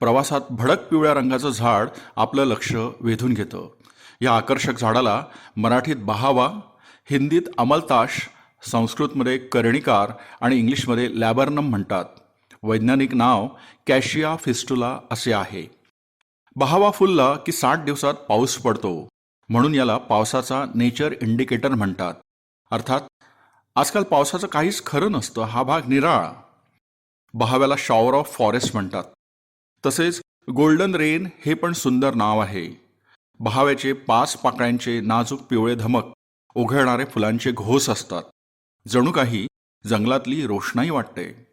प्रवासात भडक पिवळ्या रंगाचं झाड आपलं लक्ष वेधून घेतं. या आकर्षक झाडाला मराठीत बहावा, हिंदीत अमलताश, संस्कृतमध्ये कर्णिकार आणि इंग्लिशमध्ये लॅबर्नम म्हणतात. वैज्ञानिक नाव कॅशिया फिस्टुला असे आहे. बहावा फुलला की 60 दिवसात पाऊस पडतो, म्हणून याला पावसाचा नेचर इंडिकेटर म्हणतात. अर्थात आजकाल पावसाचं काहीच खरं नसतं. हा भाग निराळा. बहाव्याला शॉवर ऑफ फॉरेस्ट म्हणतात. तसेच गोल्डन रेन हे पण सुंदर नाव आहे. बहाव्याचे 5 पाकळ्यांचे नाजूक पिवळे धमक उघडणारे फुलांचे घोस असतात. जणू काही जंगलातली रोषणाई वाटते.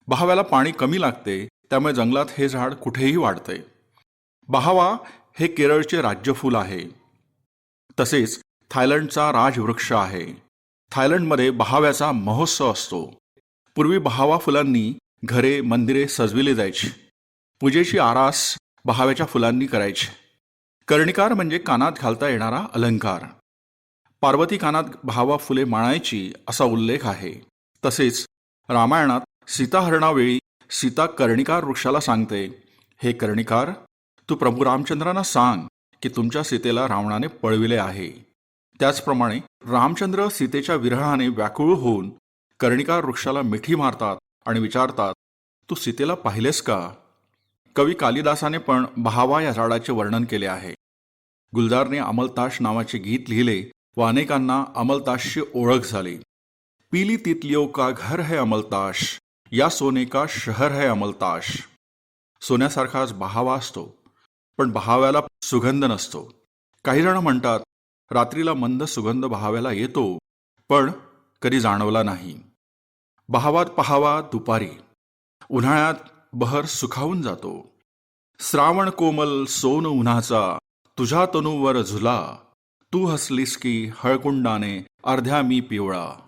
बहाव्याला पाणी कमी लागते, त्यामुळे जंगलात हे झाड कुठेही वाढते. बहावा हे केरळचे राज्यफूल आहे. तसेच थायलंडचा राजवृक्ष आहे. थायलंडमध्ये बहाव्याचा महोत्सव असतो. पूर्वी बहावा फुलांनी घरे, मंदिरे सजविली जायची. पूजेची आरास बहाव्याच्या फुलांनी करायची. कर्णिकार म्हणजे कानात घालता येणारा अलंकार. पार्वती कानात बहावा फुले माळायची असा उल्लेख आहे. तसेच रामायणात सीताहरणावेळी सीता कर्णिकार वृक्षाला सांगते, हे कर्णिकार, तू प्रभू रामचंद्रांना सांग की तुमच्या सीतेला रावणाने पळविले आहे. त्याचप्रमाणे रामचंद्र सीतेच्या विरहाने व्याकुळ होऊन कर्णिकार वृक्षाला मिठी मारतात आणि विचारतात, तू सीतेला पाहिलेस का? कवी कालिदासाने पण बहावा या झाडाचे वर्णन केले आहे. गुलजारने अमलताश नावाचे गीत लिहिले व अनेकांना अमलताशची ओळख झाली. पीली तितलियों का घर है अमलताश, या सोने का शहर है अमलताश. सोन्यासारखाच बहावा असतो, पण बहाव्याला सुगंध नसतो. काही जण म्हणतात रात्रीला मंद सुगंध बहाव्याला येतो, पण कधी जाणवला नाही. बहावात पहावा दुपारी, उन्हाळ्यात बहर सुखावून जातो. श्रावण कोमल सोन उन्हाचा, तुझ्या तनूवर झुला, तू हसलीस की हळकुंडाने अर्ध्या मी पिवळा.